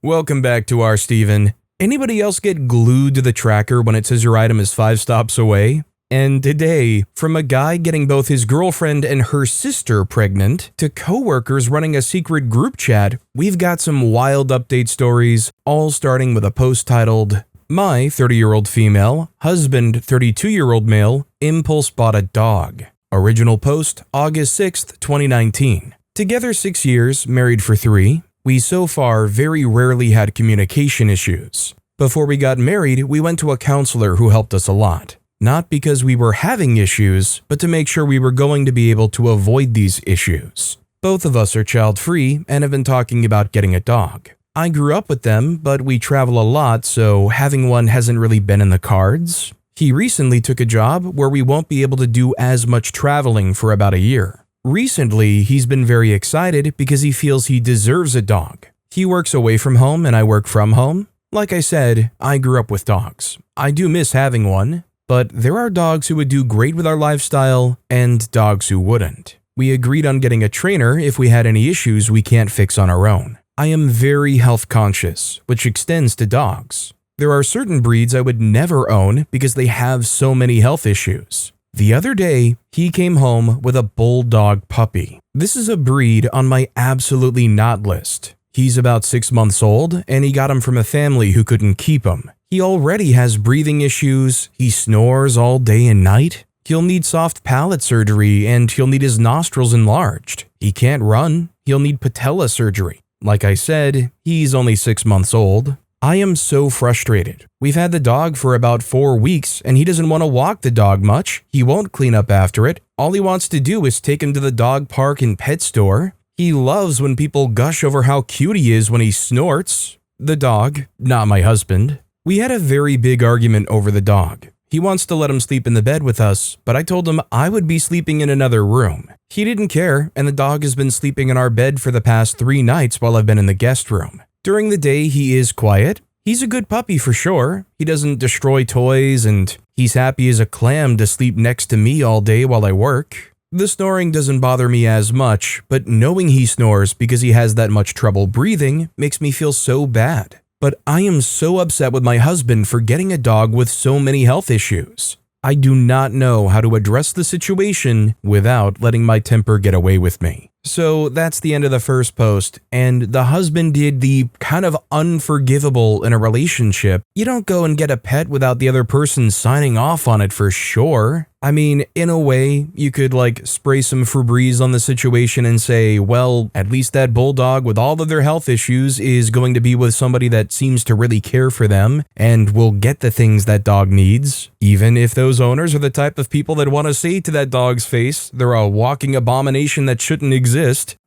Welcome back to our Steven. Anybody else get glued to the tracker when it says your item is 5 stops away? And today, from a guy getting both his girlfriend and her sister pregnant to coworkers running a secret group chat, we've got some wild update stories, all starting with a post titled, "My 30-year-old female, husband 32-year-old male, impulse bought a dog." Original post, August 6th, 2019. Together 6 years, married for 3. We so far very rarely had communication issues. Before we got married, we went to a counselor who helped us a lot. Not because we were having issues, but to make sure we were going to be able to avoid these issues. Both of us are child-free and have been talking about getting a dog. I grew up with them, but we travel a lot, so having one hasn't really been in the cards. He recently took a job where we won't be able to do as much traveling for about a year. Recently, he's been very excited because he feels he deserves a dog. He works away from home and I work from home. Like I said, I grew up with dogs. I do miss having one, but there are dogs who would do great with our lifestyle and dogs who wouldn't. We agreed on getting a trainer if we had any issues we can't fix on our own. I am very health conscious, which extends to dogs. There are certain breeds I would never own because they have so many health issues. The other day, he came home with a bulldog puppy. This is a breed on my absolutely not list. He's about 6 months old, and he got him from a family who couldn't keep him. He already has breathing issues, he snores all day and night. He'll need soft palate surgery, and he'll need his nostrils enlarged. He can't run, he'll need patella surgery. Like I said, he's only 6 months old. I am so frustrated. We've had the dog for about 4 weeks and he doesn't want to walk the dog much. He won't clean up after it. All he wants to do is take him to the dog park and pet store. He loves when people gush over how cute he is when he snorts. The dog, not my husband. We had a very big argument over the dog. He wants to let him sleep in the bed with us, but I told him I would be sleeping in another room. He didn't care, and the dog has been sleeping in our bed for the past 3 nights while I've been in the guest room. During the day, he is quiet. He's a good puppy for sure. He doesn't destroy toys and he's happy as a clam to sleep next to me all day while I work. The snoring doesn't bother me as much, but knowing he snores because he has that much trouble breathing makes me feel so bad. But I am so upset with my husband for getting a dog with so many health issues. I do not know how to address the situation without letting my temper get away with me. So that's the end of the first post, and the husband did the kind of unforgivable in a relationship. You don't go and get a pet without the other person signing off on it for sure. I mean, in a way, you could spray some Febreze on the situation and say, well, at least that bulldog with all of their health issues is going to be with somebody that seems to really care for them and will get the things that dog needs. Even if those owners are the type of people that want to say to that dog's face, they're a walking abomination that shouldn't exist.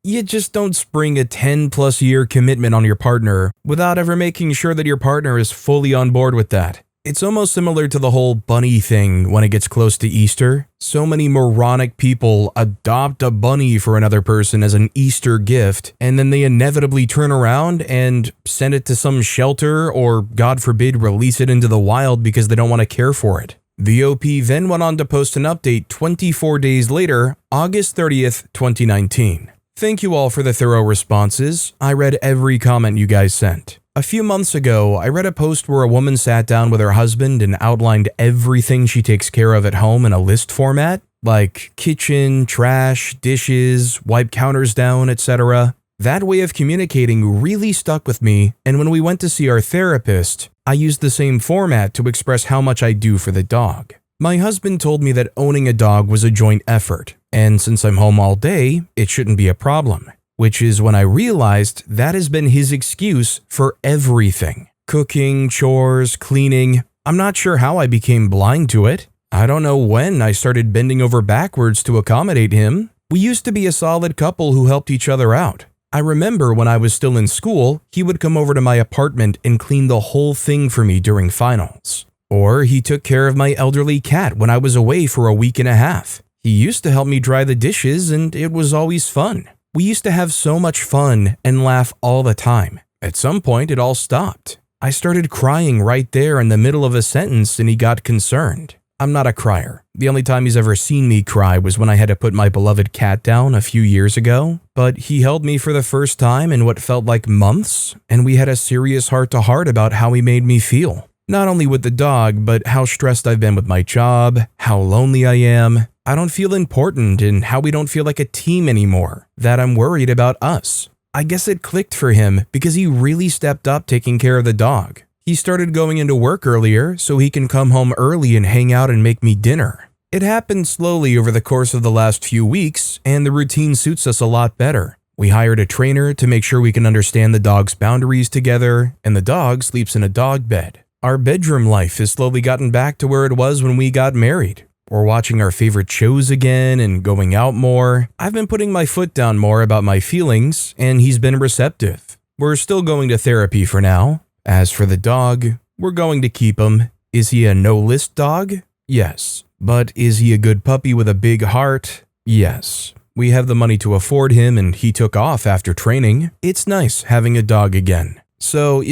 You just don't spring a 10+ year commitment on your partner without ever making sure that your partner is fully on board with that. It's almost similar to the whole bunny thing when it gets close to Easter. So many moronic people adopt a bunny for another person as an Easter gift, and then they inevitably turn around and send it to some shelter or, God forbid, release it into the wild because they don't want to care for it. The OP then went on to post an update 24 days later, August 30th, 2019. Thank you all for the thorough responses. I read every comment you guys sent. A few months ago, I read a post where a woman sat down with her husband and outlined everything she takes care of at home in a list format, like kitchen, trash, dishes, wipe counters down, etc. That way of communicating really stuck with me, and when we went to see our therapist, I used the same format to express how much I do for the dog. My husband told me that owning a dog was a joint effort, and since I'm home all day, it shouldn't be a problem. Which is when I realized that has been his excuse for everything. Cooking, chores, cleaning. I'm not sure how I became blind to it. I don't know when I started bending over backwards to accommodate him. We used to be a solid couple who helped each other out. I remember when I was still in school, he would come over to my apartment and clean the whole thing for me during finals. Or he took care of my elderly cat when I was away for a week and a half. He used to help me dry the dishes and it was always fun. We used to have so much fun and laugh all the time. At some point, it all stopped. I started crying right there in the middle of a sentence and he got concerned. I'm not a crier. The only time he's ever seen me cry was when I had to put my beloved cat down a few years ago, but he held me for the first time in what felt like months, and we had a serious heart-to-heart about how he made me feel. Not only with the dog, but how stressed I've been with my job, how lonely I am, I don't feel important, and how we don't feel like a team anymore, that I'm worried about us. I guess it clicked for him because he really stepped up taking care of the dog. He started going into work earlier so he can come home early and hang out and make me dinner. It happened slowly over the course of the last few weeks, and the routine suits us a lot better. We hired a trainer to make sure we can understand the dog's boundaries together, and the dog sleeps in a dog bed. Our bedroom life has slowly gotten back to where it was when we got married. We're watching our favorite shows again and going out more. I've been putting my foot down more about my feelings, and he's been receptive. We're still going to therapy for now. As for the dog, we're going to keep him. Is he a no-list dog? Yes. But is he a good puppy with a big heart? Yes. We have the money to afford him, and he took off after training. It's nice having a dog again. So,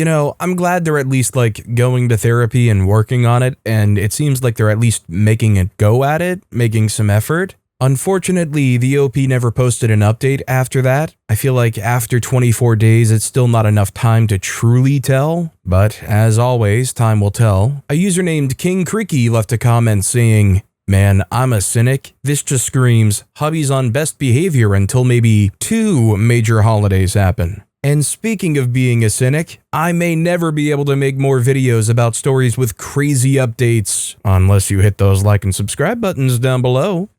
I'm glad they're at least going to therapy and working on it, and it seems like they're at least making a go at it, making some effort. Unfortunately, the OP never posted an update after that. I feel like after 24 days, it's still not enough time to truly tell. But as always, time will tell. A user named King Cricky left a comment saying, "Man, I'm a cynic. This just screams, hubby's on best behavior until maybe 2 major holidays happen." And speaking of being a cynic, I may never be able to make more videos about stories with crazy updates, unless you hit those like and subscribe buttons down below.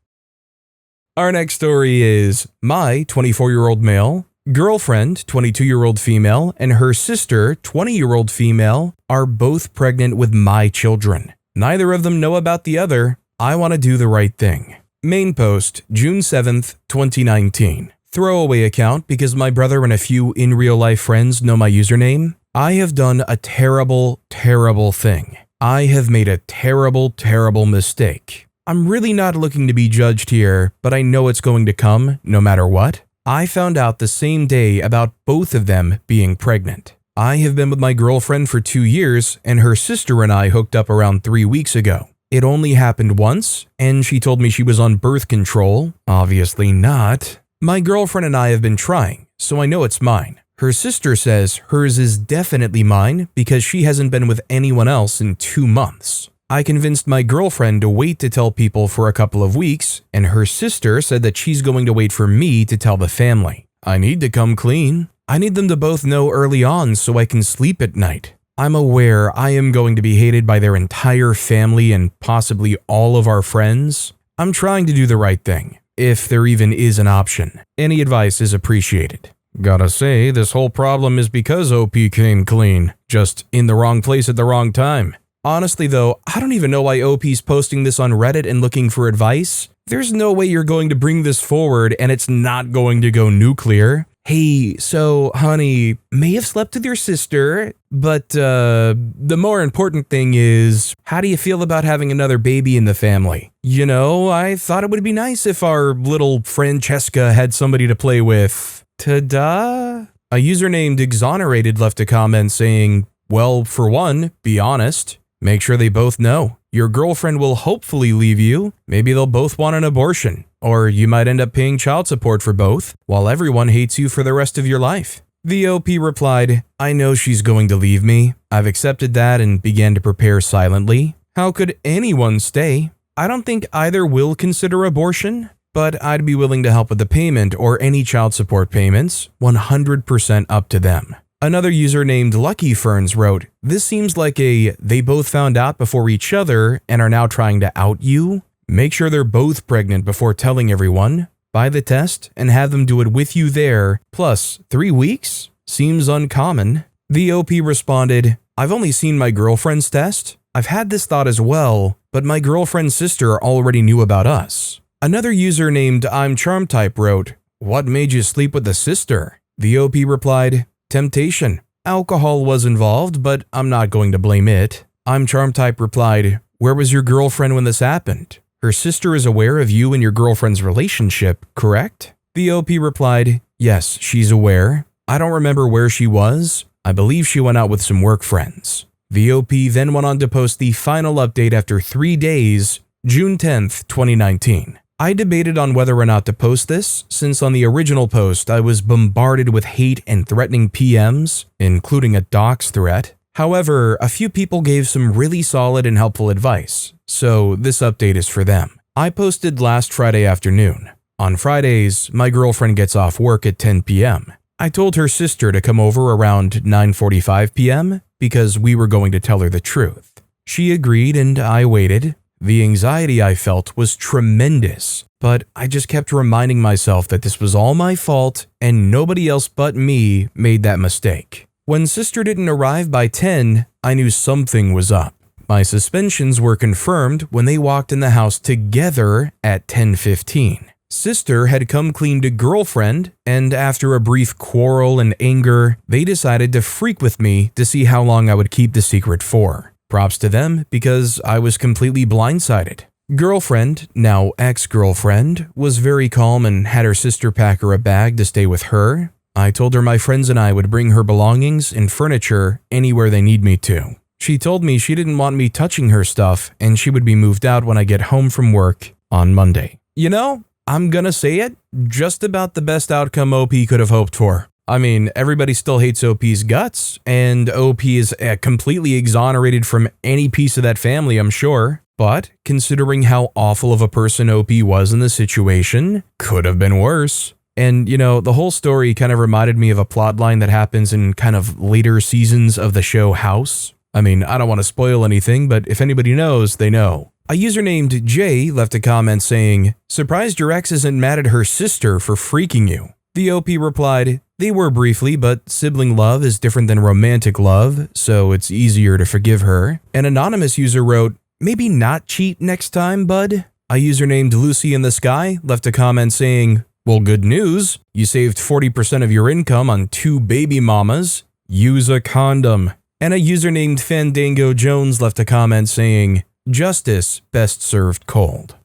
Our next story is my 24-year-old male, girlfriend, 22-year-old female, and her sister, 20-year-old female, are both pregnant with my children. Neither of them know about the other. I want to do the right thing. Main post, June 7th, 2019. Throwaway account because my brother and a few in real life friends know my username. I have done a terrible, terrible thing. I have made a terrible, terrible mistake. I'm really not looking to be judged here, but I know it's going to come no matter what. I found out the same day about both of them being pregnant. I have been with my girlfriend for 2 years, and her sister and I hooked up around 3 weeks ago. It only happened once, and she told me she was on birth control. Obviously not. My girlfriend and I have been trying, so I know it's mine. Her sister says hers is definitely mine because she hasn't been with anyone else in 2 months. I convinced my girlfriend to wait to tell people for a couple of weeks, and her sister said that she's going to wait for me to tell the family. I need to come clean. I need them to both know early on so I can sleep at night. I'm aware I am going to be hated by their entire family and possibly all of our friends. I'm trying to do the right thing, if there even is an option. Any advice is appreciated. Gotta say, this whole problem is because OP came clean, just in the wrong place at the wrong time. Honestly though, I don't even know why OP's posting this on Reddit and looking for advice. There's no way you're going to bring this forward and it's not going to go nuclear. Hey, so honey, may have slept with your sister, but the more important thing is, how do you feel about having another baby in the family? I thought it would be nice if our little Francesca had somebody to play with. Ta-da! A user named Exonerated left a comment saying, well, for one, be honest. Make sure they both know. Your girlfriend will hopefully leave you. Maybe they'll both want an abortion. Or you might end up paying child support for both, while everyone hates you for the rest of your life. The OP replied, I know she's going to leave me. I've accepted that and began to prepare silently. How could anyone stay? I don't think either will consider abortion, but I'd be willing to help with the payment or any child support payments, 100% up to them. Another user named Lucky Ferns wrote, this seems like they both found out before each other and are now trying to out you. Make sure they're both pregnant before telling everyone. Buy the test and have them do it with you there. Plus, 3 weeks? Seems uncommon. The OP responded, I've only seen my girlfriend's test. I've had this thought as well, but my girlfriend's sister already knew about us. Another user named I'm Charm Type wrote, what made you sleep with the sister? The OP replied, temptation. Alcohol was involved, but I'm not going to blame it. I'm Charm Type replied, where was your girlfriend when this happened? Her sister is aware of you and your girlfriend's relationship, correct? The OP replied, yes, she's aware. I don't remember where she was. I believe she went out with some work friends. The OP then went on to post the final update after 3 days, June 10th, 2019. I debated on whether or not to post this, since on the original post I was bombarded with hate and threatening PMs, including a dox threat. However, a few people gave some really solid and helpful advice, so this update is for them. I posted last Friday afternoon. On Fridays, my girlfriend gets off work at 10 p.m. I told her sister to come over around 9:45 p.m. because we were going to tell her the truth. She agreed and I waited. The anxiety I felt was tremendous, but I just kept reminding myself that this was all my fault and nobody else but me made that mistake. When sister didn't arrive by 10, I knew something was up. My suspicions were confirmed when they walked in the house together at 10:15. Sister had come clean to girlfriend, and after a brief quarrel and anger, they decided to freak with me to see how long I would keep the secret for. Props to them because I was completely blindsided. Girlfriend, now ex-girlfriend, was very calm and had her sister pack her a bag to stay with her. I told her my friends and I would bring her belongings and furniture anywhere they need me to. She told me she didn't want me touching her stuff and she would be moved out when I get home from work on Monday. You know, I'm gonna say it, just about the best outcome OP could have hoped for. I mean, everybody still hates OP's guts, and OP is completely exonerated from any piece of that family, I'm sure. But considering how awful of a person OP was in the situation, could have been worse. And, you know, the whole story kind of reminded me of a plotline that happens in kind of later seasons of the show House. I mean, I don't want to spoil anything, but if anybody knows, they know. A user named Jay left a comment saying, "Surprised your ex isn't mad at her sister for freaking you." The OP replied, "They were briefly, but sibling love is different than romantic love, so it's easier to forgive her." An anonymous user wrote, "Maybe not cheat next time, bud." A user named Lucy in the Sky left a comment saying, "Well, good news. You saved 40% of your income on 2 baby mamas. Use a condom." And a user named Fandango Jones left a comment saying, "Justice best served cold."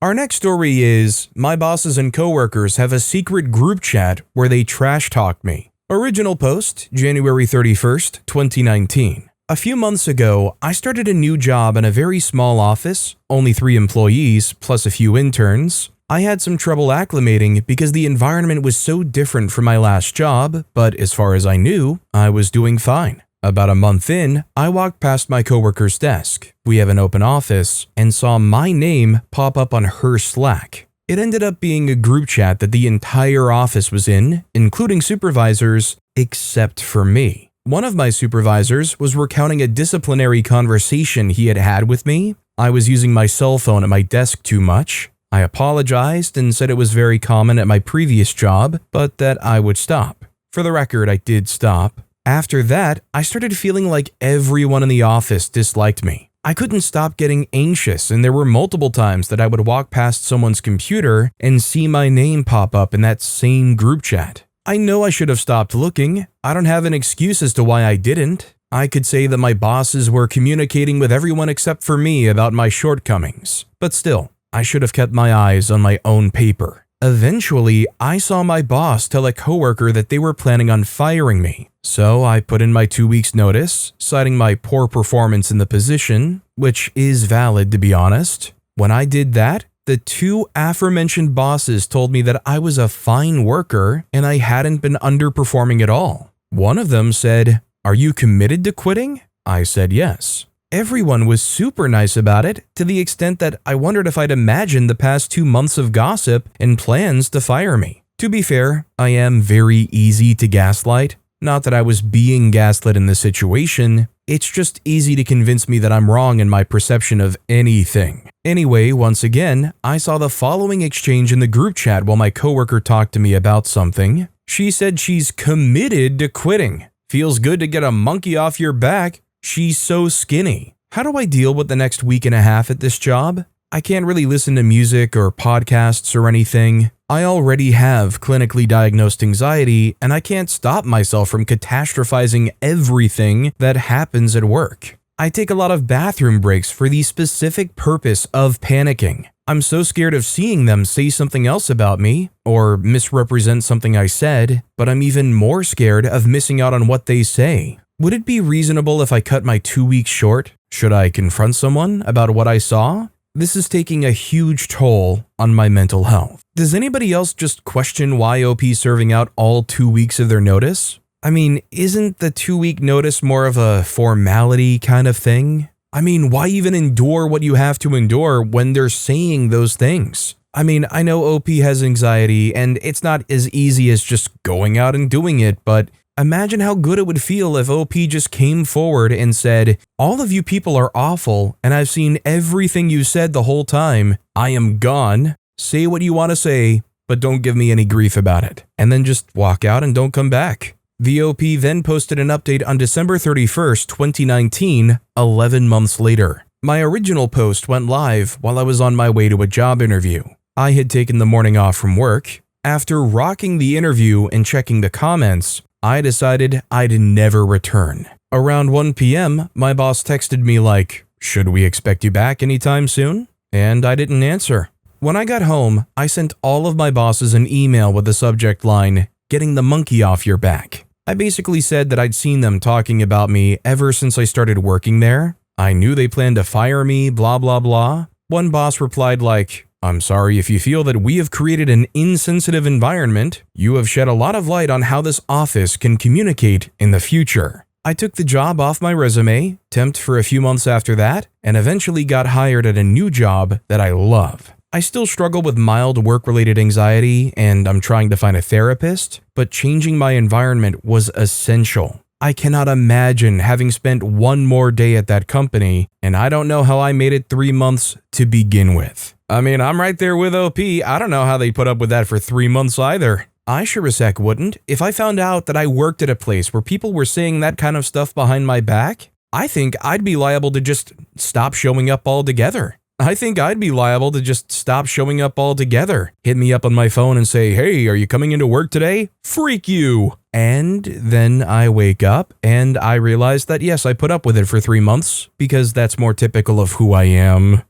Our next story is, my bosses and coworkers have a secret group chat where they trash talk me. Original post, January 31st, 2019. A few months ago, I started a new job in a very small office, only 3 employees, plus a few interns. I had some trouble acclimating because the environment was so different from my last job, but as far as I knew, I was doing fine. About a month in, I walked past my coworker's desk. We have an open office, and saw my name pop up on her Slack. It ended up being a group chat that the entire office was in, including supervisors, except for me. One of my supervisors was recounting a disciplinary conversation he had had with me. I was using my cell phone at my desk too much. I apologized and said it was very common at my previous job, but that I would stop. For the record, I did stop. After that, I started feeling like everyone in the office disliked me. I couldn't stop getting anxious, and there were multiple times that I would walk past someone's computer and see my name pop up in that same group chat. I know I should have stopped looking. I don't have an excuse as to why I didn't. I could say that my bosses were communicating with everyone except for me about my shortcomings. But still, I should have kept my eyes on my own paper. Eventually, I saw my boss tell a coworker that they were planning on firing me. So I put in my 2 weeks notice, citing my poor performance in the position, which is valid to be honest. When I did that, the 2 aforementioned bosses told me that I was a fine worker and I hadn't been underperforming at all. One of them said, "Are you committed to quitting?" I said yes. Everyone was super nice about it, to the extent that I wondered if I'd imagined the past 2 months of gossip and plans to fire me. To be fair, I am very easy to gaslight. Not that I was being gaslit in this situation, it's just easy to convince me that I'm wrong in my perception of anything. Anyway, once again, I saw the following exchange in the group chat while my coworker talked to me about something. She said she's committed to quitting. Feels good to get a monkey off your back. She's so skinny. How do I deal with the next week and a half at this job? I can't really listen to music or podcasts or anything. I already have clinically diagnosed anxiety, and I can't stop myself from catastrophizing everything that happens at work. I take a lot of bathroom breaks for the specific purpose of panicking. I'm so scared of seeing them say something else about me or misrepresent something I said, but I'm even more scared of missing out on what they say. Would it be reasonable if I cut my 2 weeks short? Should I confront someone about what I saw? This is taking a huge toll on my mental health. Does anybody else just question why OP's serving out all 2 weeks of their notice? I mean, isn't the 2-week notice more of a formality kind of thing? I mean, why even endure what you have to endure when they're saying those things? I mean, I know OP has anxiety and it's not as easy as just going out and doing it, but imagine how good it would feel if OP just came forward and said, all of you people are awful and I've seen everything you said the whole time. I am gone. Say what you want to say, but don't give me any grief about it. And then just walk out and don't come back. The OP then posted an update on December 31st, 2019, 11 months later. My original post went live while I was on my way to a job interview. I had taken the morning off from work. After rocking the interview and checking the comments, I decided I'd never return. Around 1 p.m., my boss texted me like, "Should we expect you back anytime soon?" And I didn't answer. When I got home, I sent all of my bosses an email with the subject line, "Getting the monkey off your back." I basically said that I'd seen them talking about me ever since I started working there. I knew they planned to fire me, blah blah blah. One boss replied like, "I'm sorry if you feel that we have created an insensitive environment. You have shed a lot of light on how this office can communicate in the future." I took the job off my resume, temped for a few months after that, and eventually got hired at a new job that I love. I still struggle with mild work-related anxiety and I'm trying to find a therapist, but changing my environment was essential. I cannot imagine having spent one more day at that company, and I don't know how I made it 3 months to begin with. I mean, I'm right there with OP. I don't know how they put up with that for 3 months either. I sure as heck wouldn't. If I found out that I worked at a place where people were saying that kind of stuff behind my back, I think I'd be liable to just stop showing up altogether. Hit me up on my phone and say, "Hey, are you coming into work today? Freak you." And then I wake up and I realize that yes, I put up with it for 3 months because that's more typical of who I am.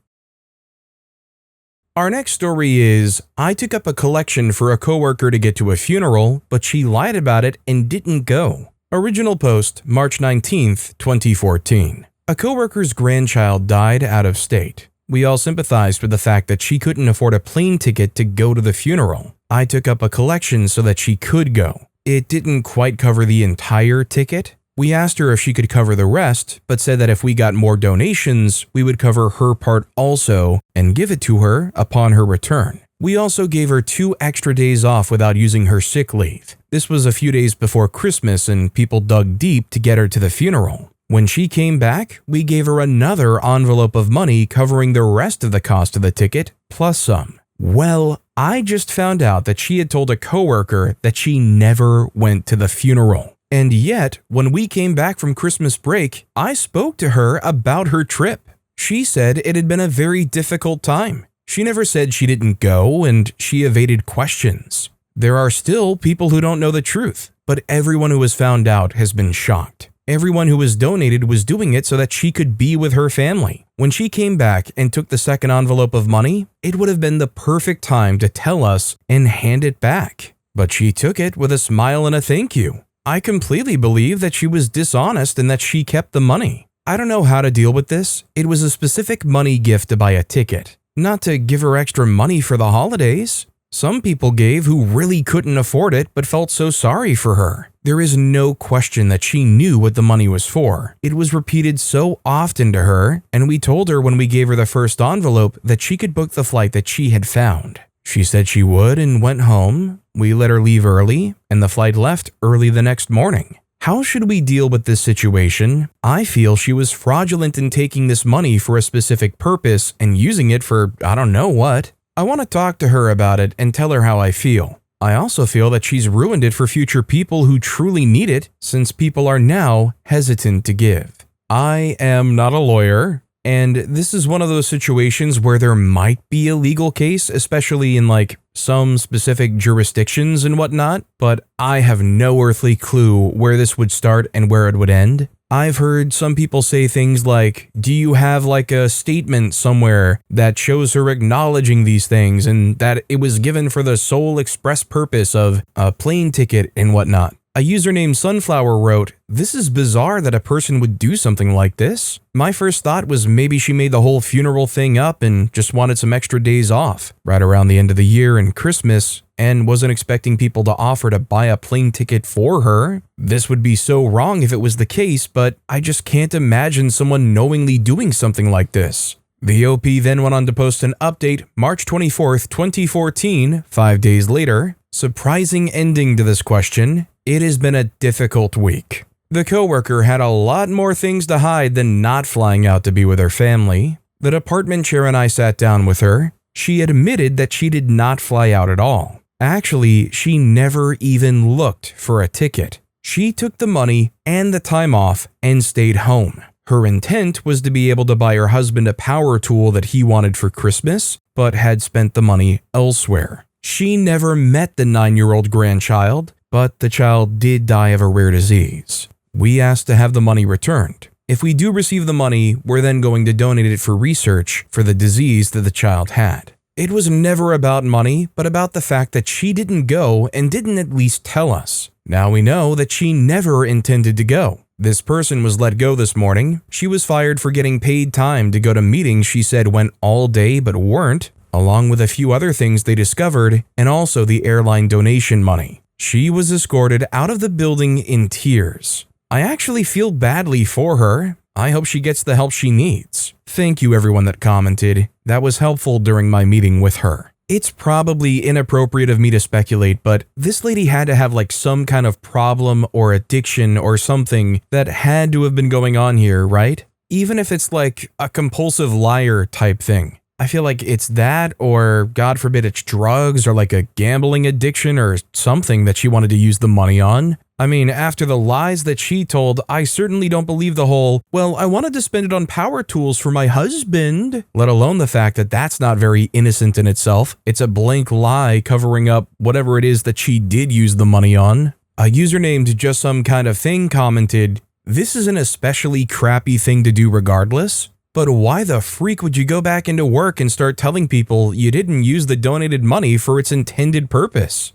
Our next story is, I took up a collection for a coworker to get to a funeral, but she lied about it and didn't go. Original post, March 19th, 2014. A coworker's grandchild died out of state. We all sympathized with the fact that she couldn't afford a plane ticket to go to the funeral. I took up a collection so that she could go. It didn't quite cover the entire ticket. We asked her if she could cover the rest, but said that if we got more donations, we would cover her part also and give it to her upon her return. We also gave her 2 extra days off without using her sick leave. This was a few days before Christmas and people dug deep to get her to the funeral. When she came back, we gave her another envelope of money covering the rest of the cost of the ticket, plus some. Well, I just found out that she had told a coworker that she never went to the funeral. And yet, when we came back from Christmas break, I spoke to her about her trip. She said it had been a very difficult time. She never said she didn't go, and she evaded questions. There are still people who don't know the truth, but everyone who has found out has been shocked. Everyone who was donated was doing it so that she could be with her family. When she came back and took the second envelope of money, it would have been the perfect time to tell us and hand it back. But she took it with a smile and a thank you. I completely believe that she was dishonest and that she kept the money. I don't know how to deal with this. It was a specific money gift to buy a ticket, not to give her extra money for the holidays. Some people gave who really couldn't afford it but felt so sorry for her. There is no question that she knew what the money was for. It was repeated so often to her, and we told her when we gave her the first envelope that she could book the flight that she had found. She said she would and went home. We let her leave early, and the flight left early the next morning. How should we deal with this situation? I feel she was fraudulent in taking this money for a specific purpose and using it for I don't know what. I want to talk to her about it and tell her how I feel. I also feel that she's ruined it for future people who truly need it, since people are now hesitant to give. I am not a lawyer, and this is one of those situations where there might be a legal case, especially in some specific jurisdictions and whatnot, but I have no earthly clue where this would start and where it would end. I've heard some people say things like, do you have a statement somewhere that shows her acknowledging these things and that it was given for the sole express purpose of a plane ticket and whatnot? A user named Sunflower wrote, "This is bizarre that a person would do something like this. My first thought was maybe she made the whole funeral thing up and just wanted some extra days off, right around the end of the year and Christmas, and wasn't expecting people to offer to buy a plane ticket for her. This would be so wrong if it was the case, but I just can't imagine someone knowingly doing something like this." The OP then went on to post an update March 24th, 2014, 5 days later. Surprising ending to this question. It has been a difficult week. The coworker had a lot more things to hide than not flying out to be with her family. The department chair and I sat down with her. She admitted that she did not fly out at all. Actually, she never even looked for a ticket. She took the money and the time off and stayed home. Her intent was to be able to buy her husband a power tool that he wanted for Christmas, but had spent the money elsewhere. She never met the 9-year-old grandchild, but the child did die of a rare disease. We asked to have the money returned. If we do receive the money, we're then going to donate it for research for the disease that the child had. It was never about money, but about the fact that she didn't go and didn't at least tell us. Now we know that she never intended to go. This person was let go this morning. She was fired for getting paid time to go to meetings she said went all day but weren't, along with a few other things they discovered, and also the airline donation money. She was escorted out of the building in tears. I actually feel badly for her. I hope she gets the help she needs. Thank you everyone that commented. That was helpful during my meeting with her. It's probably inappropriate of me to speculate, but this lady had to have like some kind of problem or addiction or something that had to have been going on here, right? Even if it's like a compulsive liar type thing. I feel like it's that, or God forbid it's drugs or like a gambling addiction or something that she wanted to use the money on. I mean, after the lies that she told, I certainly don't believe the whole, well, I wanted to spend it on power tools for my husband, let alone the fact that that's not very innocent in itself. It's a blank lie covering up whatever it is that she did use the money on. A user named Just Some Kind of Thing commented, "This is an especially crappy thing to do regardless. But why the freak would you go back into work and start telling people you didn't use the donated money for its intended purpose?"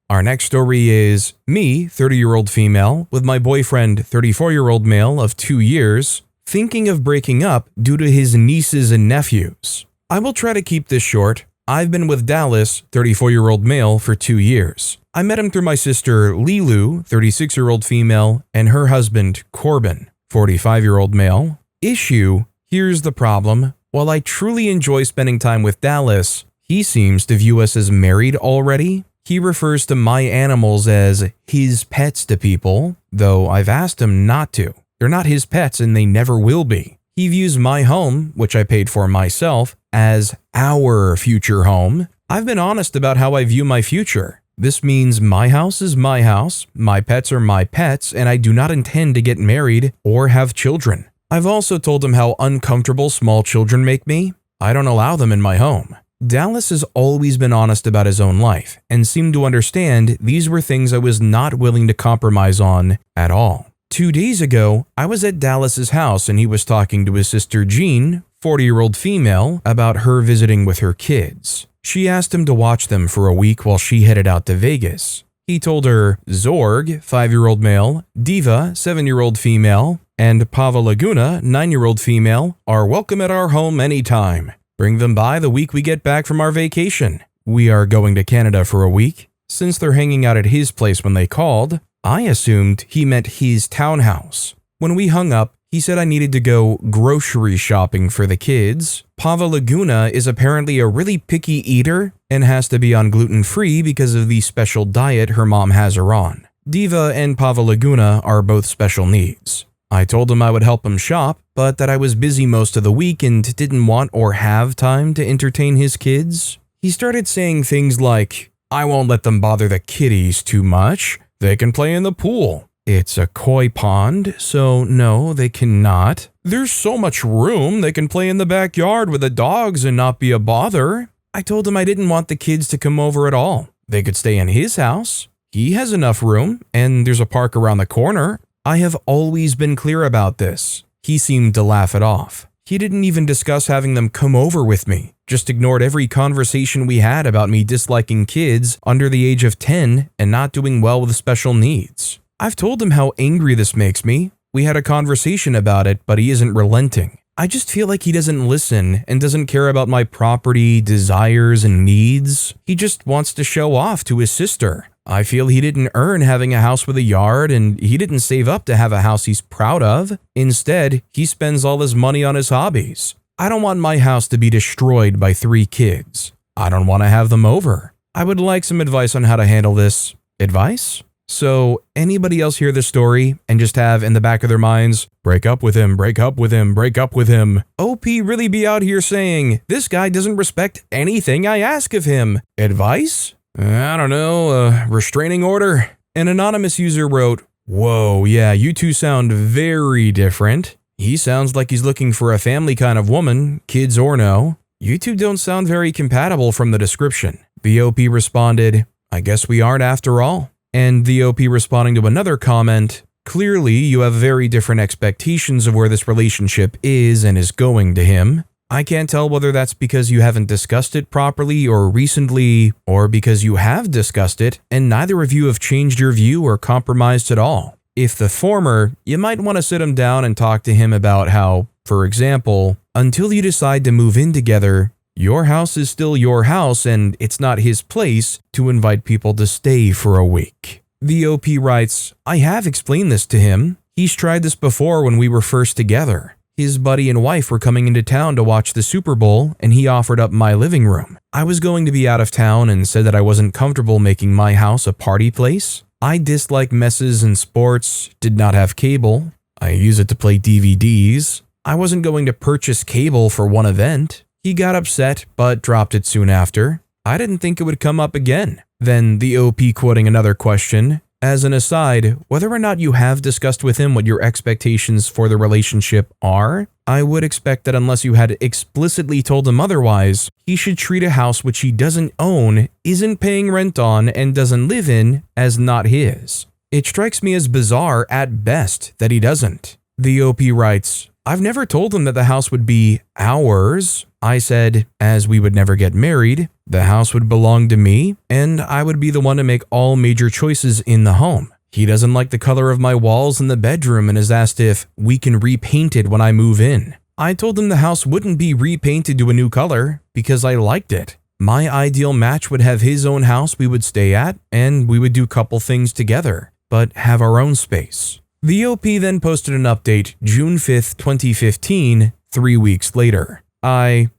Our next story is me, 30-year-old female, with my boyfriend, 34-year-old male of 2 years, thinking of breaking up due to his nieces and nephews. I will try to keep this short. I've been with Dallas, 34-year-old male, for 2 years. I met him through my sister, Lilu, 36-year-old female, and her husband, Corbin, 45-year-old male. Issue, here's the problem. While I truly enjoy spending time with Dallas, he seems to view us as married already. He refers to my animals as his pets to people, though I've asked him not to. They're not his pets and they never will be. He views my home, which I paid for myself, as our future home. I've been honest about how I view my future. This means my house is my house, my pets are my pets, and I do not intend to get married or have children. I've also told him how uncomfortable small children make me. I don't allow them in my home. Dallas has always been honest about his own life and seemed to understand these were things I was not willing to compromise on at all. 2 days ago, I was at Dallas's house and he was talking to his sister Jean, 40-year-old female, about her visiting with her kids. She asked him to watch them for a week while she headed out to Vegas. He told her Zorg, 5-year-old male, Diva, 7-year-old female, and Pava Laguna, 9-year-old female, are welcome at our home anytime. Bring them by the week we get back from our vacation. We are going to Canada for a week. Since they're hanging out at his place when they called, I assumed he meant his townhouse. When we hung up, he said I needed to go grocery shopping for the kids. Pava Laguna is apparently a really picky eater and has to be on gluten-free because of the special diet her mom has her on. Diva and Pava Laguna are both special needs. I told him I would help him shop, but that I was busy most of the week and didn't want or have time to entertain his kids. He started saying things like, I won't let them bother the kiddies too much. They can play in the pool. It's a koi pond, so no, they cannot. There's so much room, they can play in the backyard with the dogs and not be a bother. I told him I didn't want the kids to come over at all. They could stay in his house. He has enough room, and there's a park around the corner. I have always been clear about this. He seemed to laugh it off. He didn't even discuss having them come over with me, just ignored every conversation we had about me disliking kids under the age of 10 and not doing well with special needs. I've told him how angry this makes me. We had a conversation about it, but he isn't relenting. I just feel like he doesn't listen and doesn't care about my property, desires, and needs. He just wants to show off to his sister. I feel he didn't earn having a house with a yard, and he didn't save up to have a house he's proud of. Instead, he spends all his money on his hobbies. I don't want my house to be destroyed by 3 kids. I don't want to have them over. I would like some advice on how to handle this. Advice? So, anybody else hear this story and just have in the back of their minds, break up with him, break up with him, break up with him. OP really be out here saying, this guy doesn't respect anything I ask of him. Advice? I don't know, a restraining order? An anonymous user wrote, whoa, yeah, you two sound very different. He sounds like he's looking for a family kind of woman, kids or no. You two don't sound very compatible from the description. The OP responded, I guess we aren't after all. And the OP responding to another comment, clearly you have very different expectations of where this relationship is and is going to him. I can't tell whether that's because you haven't discussed it properly or recently, or because you have discussed it and neither of you have changed your view or compromised at all. If the former, you might want to sit him down and talk to him about how, for example, until you decide to move in together, your house is still your house and it's not his place to invite people to stay for a week. The OP writes, I have explained this to him. He's tried this before when we were first together. His buddy and wife were coming into town to watch the Super Bowl and he offered up my living room. I was going to be out of town and said that I wasn't comfortable making my house a party place. I dislike messes and sports, did not have cable. I use it to play DVDs. I wasn't going to purchase cable for one event. He got upset but dropped it soon after. I didn't think it would come up again. Then the OP quoting another question, as an aside, whether or not you have discussed with him what your expectations for the relationship are, I would expect that unless you had explicitly told him otherwise, he should treat a house which he doesn't own, isn't paying rent on, and doesn't live in as not his. It strikes me as bizarre at best that he doesn't. The OP writes, I've never told him that the house would be ours. I said, as we would never get married, the house would belong to me, and I would be the one to make all major choices in the home. He doesn't like the color of my walls in the bedroom and has asked if we can repaint it when I move in. I told him the house wouldn't be repainted to a new color because I liked it. My ideal match would have his own house we would stay at, and we would do couple things together, but have our own space. The OP then posted an update June 5th, 2015, 3 weeks later. I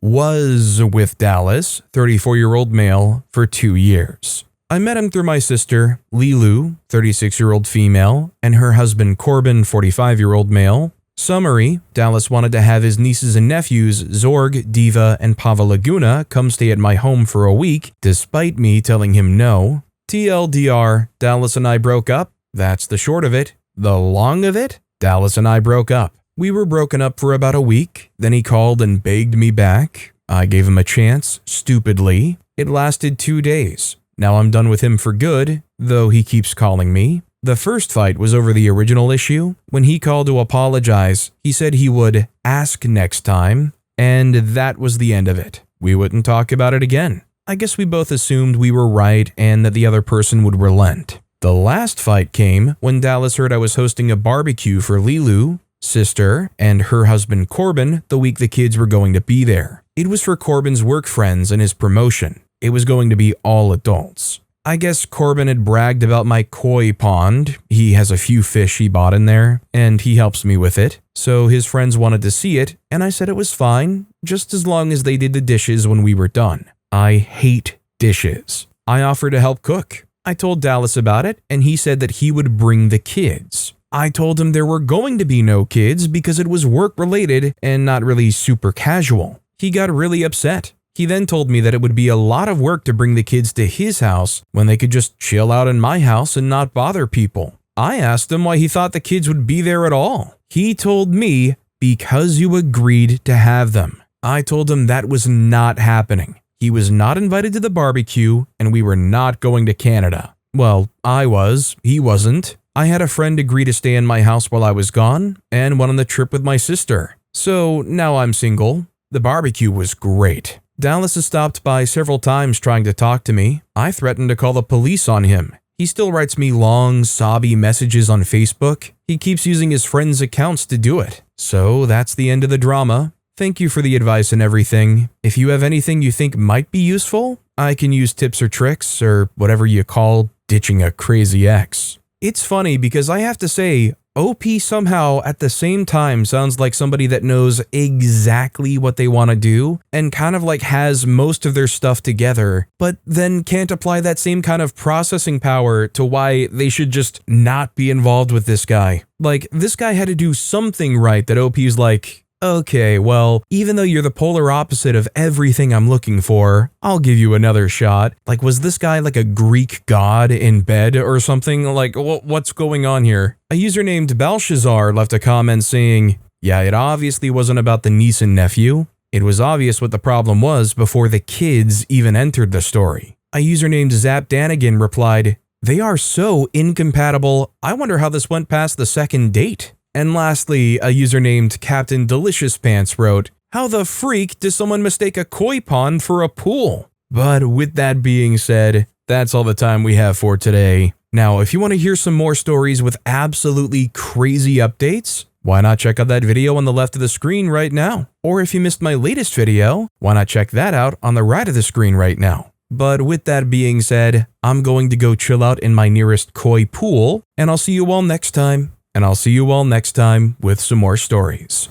was with Dallas, 34-year-old male, for 2 years. I met him through my sister, Lilu, 36-year-old female, and her husband Corbin, 45-year-old male. Summary, Dallas wanted to have his nieces and nephews, Zorg, Diva, and Pava Laguna, come stay at my home for a week, despite me telling him no. TLDR, Dallas and I broke up. That's the short of it. The long of it, Dallas and I broke up. We were broken up for about a week, then he called and begged me back. I gave him a chance, stupidly. It lasted 2 days. Now I'm done with him for good, though he keeps calling me. The first fight was over the original issue. When he called to apologize, he said he would ask next time, and that was the end of it. We wouldn't talk about it again. I guess we both assumed we were right and that the other person would relent. The last fight came when Dallas heard I was hosting a barbecue for Lilu, sister, and her husband Corbin the week the kids were going to be there. It was for Corbin's work friends and his promotion. It was going to be all adults. I guess Corbin had bragged about my koi pond. He has a few fish he bought in there, and he helps me with it. So his friends wanted to see it, and I said it was fine, just as long as they did the dishes when we were done. I hate dishes. I offered to help cook. I told Dallas about it, and he said that he would bring the kids. I told him there were going to be no kids because it was work-related and not really super casual. He got really upset. He then told me that it would be a lot of work to bring the kids to his house when they could just chill out in my house and not bother people. I asked him why he thought the kids would be there at all. He told me, because you agreed to have them. I told him that was not happening. He was not invited to the barbecue and we were not going to Canada. Well, I was, he wasn't. I had a friend agree to stay in my house while I was gone and went on the trip with my sister. So now I'm single. The barbecue was great. Dallas has stopped by several times trying to talk to me. I threatened to call the police on him. He still writes me long, sobby messages on Facebook. He keeps using his friends' accounts to do it. So that's the end of the drama. Thank you for the advice and everything. If you have anything you think might be useful, I can use tips or tricks or whatever you call ditching a crazy ex. It's funny because I have to say, OP somehow at the same time sounds like somebody that knows exactly what they want to do and kind of like has most of their stuff together, but then can't apply that same kind of processing power to why they should just not be involved with this guy. Like, this guy had to do something right that OP's like, okay, well, even though you're the polar opposite of everything I'm looking for, I'll give you another shot. Like, was this guy like a Greek god in bed or something? Like, what's going on here? A user named Belshazzar left a comment saying, yeah, it obviously wasn't about the niece and nephew. It was obvious what the problem was before the kids even entered the story. A user named Zap Danigan replied, they are so incompatible, I wonder how this went past the second date. And lastly, a user named Captain Delicious Pants wrote, how the freak does someone mistake a koi pond for a pool? But with that being said, that's all the time we have for today. Now, if you want to hear some more stories with absolutely crazy updates, why not check out that video on the left of the screen right now? Or if you missed my latest video, why not check that out on the right of the screen right now? But with that being said, I'm going to go chill out in my nearest koi pool, and I'll see you all next time. And I'll see you all next time with some more stories.